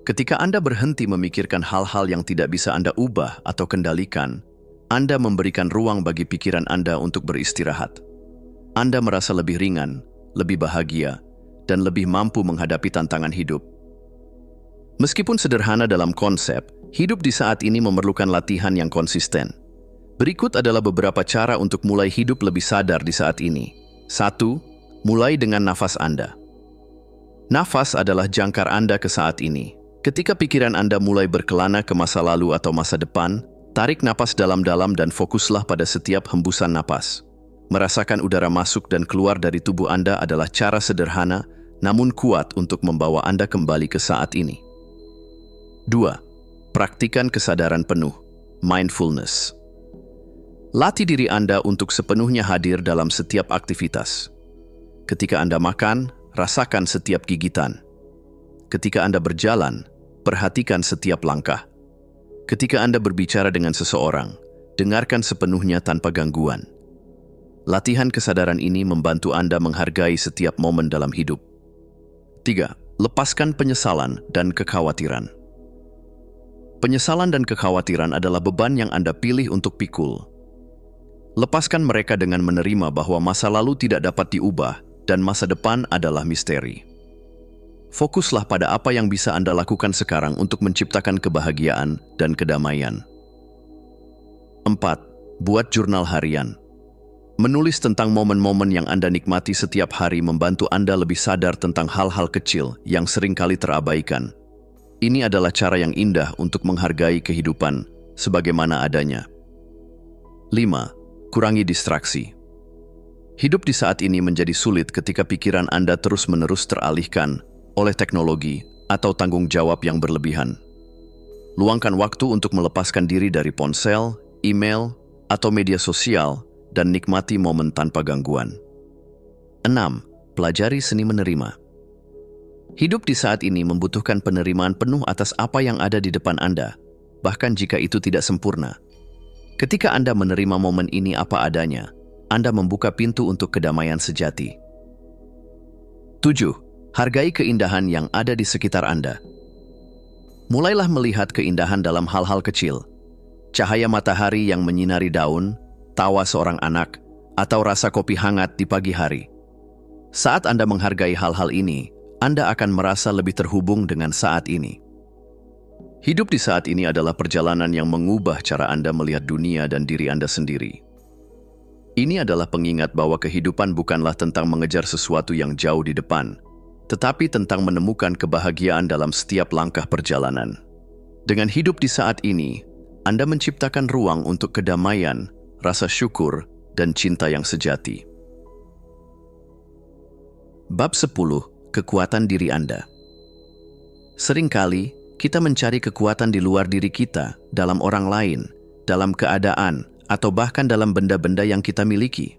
Ketika Anda berhenti memikirkan hal-hal yang tidak bisa Anda ubah atau kendalikan, Anda memberikan ruang bagi pikiran Anda untuk beristirahat. Anda merasa lebih ringan, lebih bahagia, dan lebih mampu menghadapi tantangan hidup. Meskipun sederhana dalam konsep, hidup di saat ini memerlukan latihan yang konsisten. Berikut adalah beberapa cara untuk mulai hidup lebih sadar di saat ini. 1. Mulai dengan nafas Anda. Nafas adalah jangkar Anda ke saat ini. Ketika pikiran Anda mulai berkelana ke masa lalu atau masa depan, tarik napas dalam-dalam dan fokuslah pada setiap hembusan napas. Merasakan udara masuk dan keluar dari tubuh Anda adalah cara sederhana, namun kuat untuk membawa Anda kembali ke saat ini. 2. Praktikan kesadaran penuh, mindfulness. Latih diri Anda untuk sepenuhnya hadir dalam setiap aktivitas. Ketika Anda makan, rasakan setiap gigitan. Ketika Anda berjalan, perhatikan setiap langkah. Ketika Anda berbicara dengan seseorang, dengarkan sepenuhnya tanpa gangguan. Latihan kesadaran ini membantu Anda menghargai setiap momen dalam hidup. 3. Lepaskan penyesalan dan kekhawatiran. Penyesalan dan kekhawatiran adalah beban yang Anda pilih untuk pikul. Lepaskan mereka dengan menerima bahwa masa lalu tidak dapat diubah dan masa depan adalah misteri. Fokuslah pada apa yang bisa Anda lakukan sekarang untuk menciptakan kebahagiaan dan kedamaian. 4. Buat jurnal harian. Menulis tentang momen-momen yang Anda nikmati setiap hari membantu Anda lebih sadar tentang hal-hal kecil yang seringkali terabaikan. Ini adalah cara yang indah untuk menghargai kehidupan sebagaimana adanya. 5. Kurangi distraksi. Hidup di saat ini menjadi sulit ketika pikiran Anda terus-menerus teralihkan oleh teknologi atau tanggung jawab yang berlebihan. Luangkan waktu untuk melepaskan diri dari ponsel, email, atau media sosial dan nikmati momen tanpa gangguan. 6. Pelajari seni menerima. Hidup di saat ini membutuhkan penerimaan penuh atas apa yang ada di depan Anda, bahkan jika itu tidak sempurna. Ketika Anda menerima momen ini apa adanya, Anda membuka pintu untuk kedamaian sejati. 7. Hargai keindahan yang ada di sekitar Anda. Mulailah melihat keindahan dalam hal-hal kecil. Cahaya matahari yang menyinari daun, tawa seorang anak, atau rasa kopi hangat di pagi hari. Saat Anda menghargai hal-hal ini, Anda akan merasa lebih terhubung dengan saat ini. Hidup di saat ini adalah perjalanan yang mengubah cara Anda melihat dunia dan diri Anda sendiri. Ini adalah pengingat bahwa kehidupan bukanlah tentang mengejar sesuatu yang jauh di depan, tetapi tentang menemukan kebahagiaan dalam setiap langkah perjalanan. Dengan hidup di saat ini, Anda menciptakan ruang untuk kedamaian, rasa syukur, dan cinta yang sejati. Bab 10. Kekuatan diri Anda. Seringkali, kita mencari kekuatan di luar diri kita, dalam orang lain, dalam keadaan, atau bahkan dalam benda-benda yang kita miliki.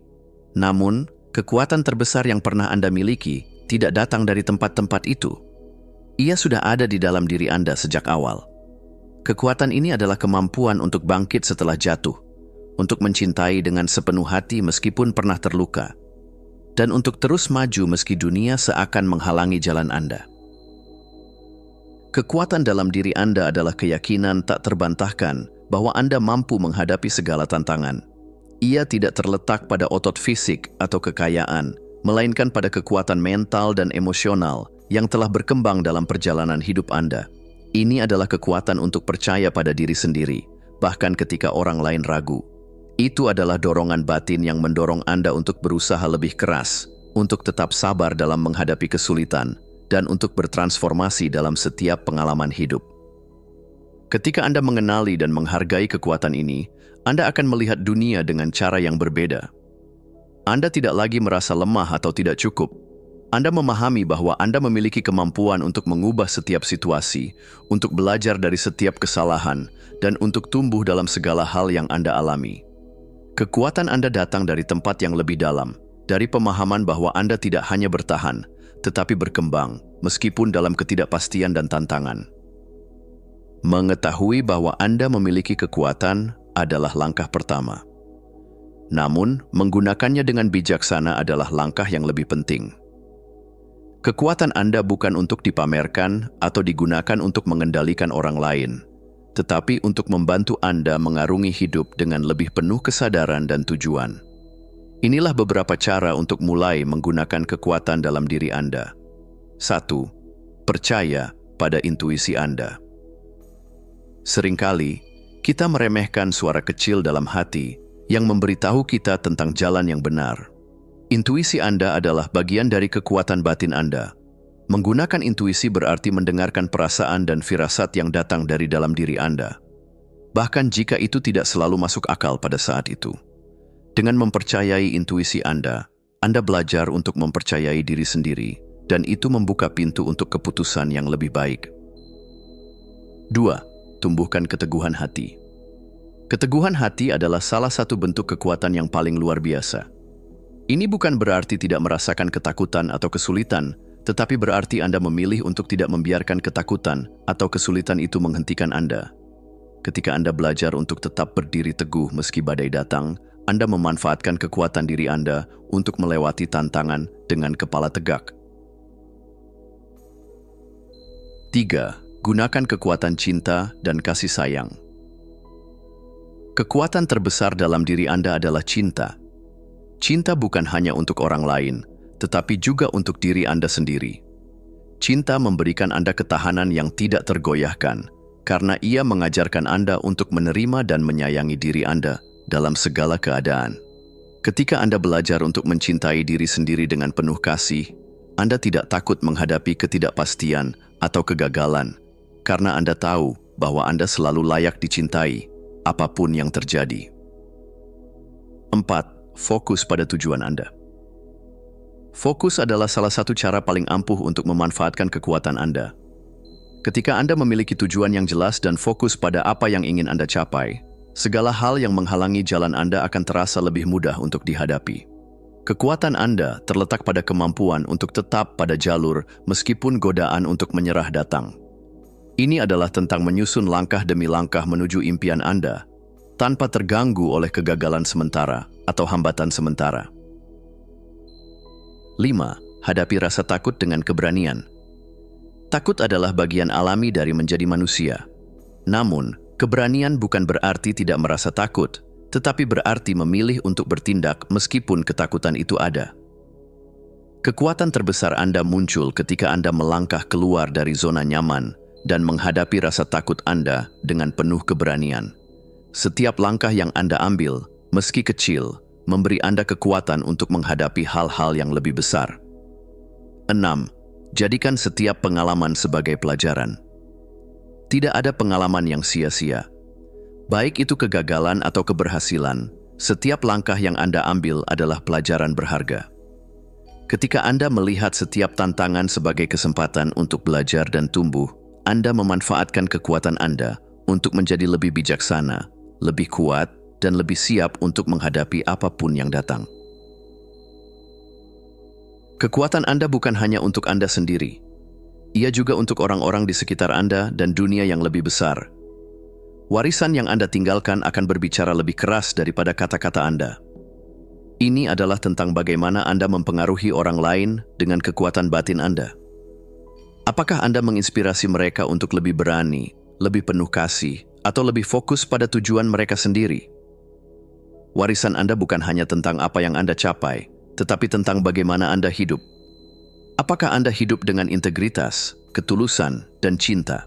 Namun, kekuatan terbesar yang pernah Anda miliki tidak datang dari tempat-tempat itu. Ia sudah ada di dalam diri Anda sejak awal. Kekuatan ini adalah kemampuan untuk bangkit setelah jatuh, untuk mencintai dengan sepenuh hati meskipun pernah terluka, dan untuk terus maju meski dunia seakan menghalangi jalan Anda. Kekuatan dalam diri Anda adalah keyakinan tak terbantahkan bahwa Anda mampu menghadapi segala tantangan. Ia tidak terletak pada otot fisik atau kekayaan, melainkan pada kekuatan mental dan emosional yang telah berkembang dalam perjalanan hidup Anda. Ini adalah kekuatan untuk percaya pada diri sendiri, bahkan ketika orang lain ragu. Itu adalah dorongan batin yang mendorong Anda untuk berusaha lebih keras, untuk tetap sabar dalam menghadapi kesulitan, dan untuk bertransformasi dalam setiap pengalaman hidup. Ketika Anda mengenali dan menghargai kekuatan ini, Anda akan melihat dunia dengan cara yang berbeda. Anda tidak lagi merasa lemah atau tidak cukup. Anda memahami bahwa Anda memiliki kemampuan untuk mengubah setiap situasi, untuk belajar dari setiap kesalahan, dan untuk tumbuh dalam segala hal yang Anda alami. Kekuatan Anda datang dari tempat yang lebih dalam, dari pemahaman bahwa Anda tidak hanya bertahan, tetapi berkembang, meskipun dalam ketidakpastian dan tantangan. Mengetahui bahwa Anda memiliki kekuatan adalah langkah pertama. Namun, menggunakannya dengan bijaksana adalah langkah yang lebih penting. Kekuatan Anda bukan untuk dipamerkan atau digunakan untuk mengendalikan orang lain, tetapi untuk membantu Anda mengarungi hidup dengan lebih penuh kesadaran dan tujuan. Inilah beberapa cara untuk mulai menggunakan kekuatan dalam diri Anda. 1. Percaya pada intuisi Anda. Seringkali, kita meremehkan suara kecil dalam hati yang memberitahu kita tentang jalan yang benar. Intuisi Anda adalah bagian dari kekuatan batin Anda. Menggunakan intuisi berarti mendengarkan perasaan dan firasat yang datang dari dalam diri Anda, bahkan jika itu tidak selalu masuk akal pada saat itu. Dengan mempercayai intuisi Anda belajar untuk mempercayai diri sendiri, dan itu membuka pintu untuk keputusan yang lebih baik. 2. Tumbuhkan keteguhan hati. Keteguhan hati adalah salah satu bentuk kekuatan yang paling luar biasa. Ini bukan berarti tidak merasakan ketakutan atau kesulitan, tetapi berarti Anda memilih untuk tidak membiarkan ketakutan atau kesulitan itu menghentikan Anda. Ketika Anda belajar untuk tetap berdiri teguh meski badai datang, Anda memanfaatkan kekuatan diri Anda untuk melewati tantangan dengan kepala tegak. 3. Gunakan kekuatan cinta dan kasih sayang. Kekuatan terbesar dalam diri Anda adalah cinta. Cinta bukan hanya untuk orang lain, tetapi juga untuk diri Anda sendiri. Cinta memberikan Anda ketahanan yang tidak tergoyahkan, karena ia mengajarkan Anda untuk menerima dan menyayangi diri Anda dalam segala keadaan. Ketika Anda belajar untuk mencintai diri sendiri dengan penuh kasih, Anda tidak takut menghadapi ketidakpastian atau kegagalan, karena Anda tahu bahwa Anda selalu layak dicintai, apapun yang terjadi. 4. Fokus pada tujuan Anda. Fokus adalah salah satu cara paling ampuh untuk memanfaatkan kekuatan Anda. Ketika Anda memiliki tujuan yang jelas dan fokus pada apa yang ingin Anda capai, segala hal yang menghalangi jalan Anda akan terasa lebih mudah untuk dihadapi. Kekuatan Anda terletak pada kemampuan untuk tetap pada jalur meskipun godaan untuk menyerah datang. Ini adalah tentang menyusun langkah demi langkah menuju impian Anda, tanpa terganggu oleh kegagalan sementara atau hambatan sementara. 5. Hadapi rasa takut dengan keberanian. Takut adalah bagian alami dari menjadi manusia. Namun, keberanian bukan berarti tidak merasa takut, tetapi berarti memilih untuk bertindak meskipun ketakutan itu ada. Kekuatan terbesar Anda muncul ketika Anda melangkah keluar dari zona nyaman dan menghadapi rasa takut Anda dengan penuh keberanian. Setiap langkah yang Anda ambil, meski kecil, memberi Anda kekuatan untuk menghadapi hal-hal yang lebih besar. 6. Jadikan setiap pengalaman sebagai pelajaran. Tidak ada pengalaman yang sia-sia. Baik itu kegagalan atau keberhasilan, setiap langkah yang Anda ambil adalah pelajaran berharga. Ketika Anda melihat setiap tantangan sebagai kesempatan untuk belajar dan tumbuh, Anda memanfaatkan kekuatan Anda untuk menjadi lebih bijaksana, lebih kuat, dan lebih siap untuk menghadapi apapun yang datang. Kekuatan Anda bukan hanya untuk Anda sendiri. Ia juga untuk orang-orang di sekitar Anda dan dunia yang lebih besar. Warisan yang Anda tinggalkan akan berbicara lebih keras daripada kata-kata Anda. Ini adalah tentang bagaimana Anda mempengaruhi orang lain dengan kekuatan batin Anda. Apakah Anda menginspirasi mereka untuk lebih berani, lebih penuh kasih, atau lebih fokus pada tujuan mereka sendiri? Warisan Anda bukan hanya tentang apa yang Anda capai, tetapi tentang bagaimana Anda hidup. Apakah Anda hidup dengan integritas, ketulusan, dan cinta?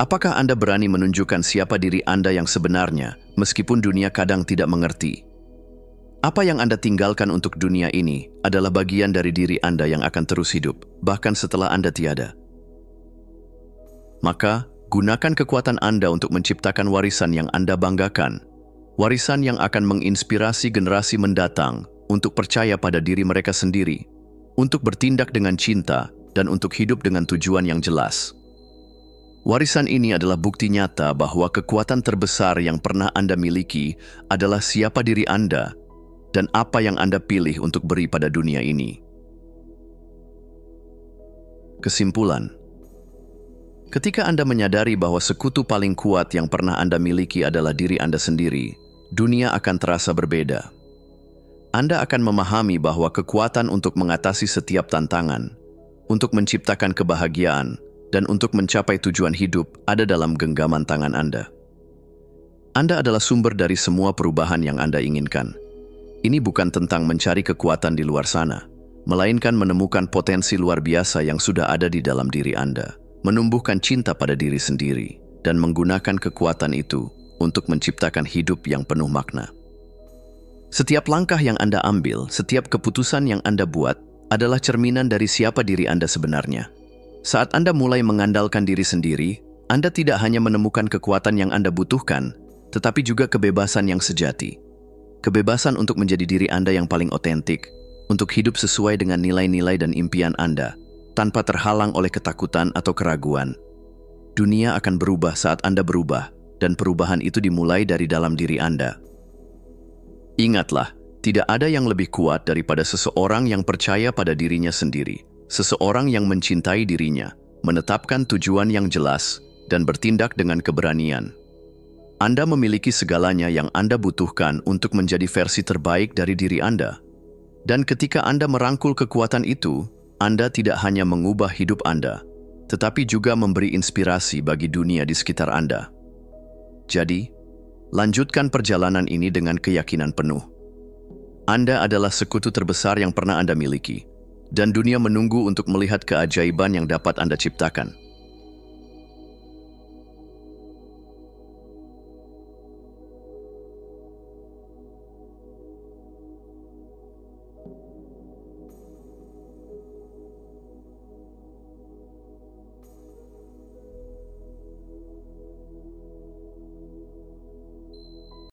Apakah Anda berani menunjukkan siapa diri Anda yang sebenarnya, meskipun dunia kadang tidak mengerti? Apa yang Anda tinggalkan untuk dunia ini adalah bagian dari diri Anda yang akan terus hidup, bahkan setelah Anda tiada. Maka, gunakan kekuatan Anda untuk menciptakan warisan yang Anda banggakan. Warisan yang akan menginspirasi generasi mendatang untuk percaya pada diri mereka sendiri, untuk bertindak dengan cinta, dan untuk hidup dengan tujuan yang jelas. Warisan ini adalah bukti nyata bahwa kekuatan terbesar yang pernah Anda miliki adalah siapa diri Anda dan apa yang Anda pilih untuk beri pada dunia ini. Kesimpulan. Ketika Anda menyadari bahwa sekutu paling kuat yang pernah Anda miliki adalah diri Anda sendiri, dunia akan terasa berbeda. Anda akan memahami bahwa kekuatan untuk mengatasi setiap tantangan, untuk menciptakan kebahagiaan, dan untuk mencapai tujuan hidup ada dalam genggaman tangan Anda. Anda adalah sumber dari semua perubahan yang Anda inginkan. Ini bukan tentang mencari kekuatan di luar sana, melainkan menemukan potensi luar biasa yang sudah ada di dalam diri Anda, menumbuhkan cinta pada diri sendiri, dan menggunakan kekuatan itu untuk menciptakan hidup yang penuh makna. Setiap langkah yang Anda ambil, setiap keputusan yang Anda buat, adalah cerminan dari siapa diri Anda sebenarnya. Saat Anda mulai mengandalkan diri sendiri, Anda tidak hanya menemukan kekuatan yang Anda butuhkan, tetapi juga kebebasan yang sejati. Kebebasan untuk menjadi diri Anda yang paling otentik, untuk hidup sesuai dengan nilai-nilai dan impian Anda, tanpa terhalang oleh ketakutan atau keraguan. Dunia akan berubah saat Anda berubah, dan perubahan itu dimulai dari dalam diri Anda. Ingatlah, tidak ada yang lebih kuat daripada seseorang yang percaya pada dirinya sendiri, seseorang yang mencintai dirinya, menetapkan tujuan yang jelas, dan bertindak dengan keberanian. Anda memiliki segalanya yang Anda butuhkan untuk menjadi versi terbaik dari diri Anda. Dan ketika Anda merangkul kekuatan itu, Anda tidak hanya mengubah hidup Anda, tetapi juga memberi inspirasi bagi dunia di sekitar Anda. Jadi, lanjutkan perjalanan ini dengan keyakinan penuh. Anda adalah sekutu terbesar yang pernah Anda miliki, dan dunia menunggu untuk melihat keajaiban yang dapat Anda ciptakan.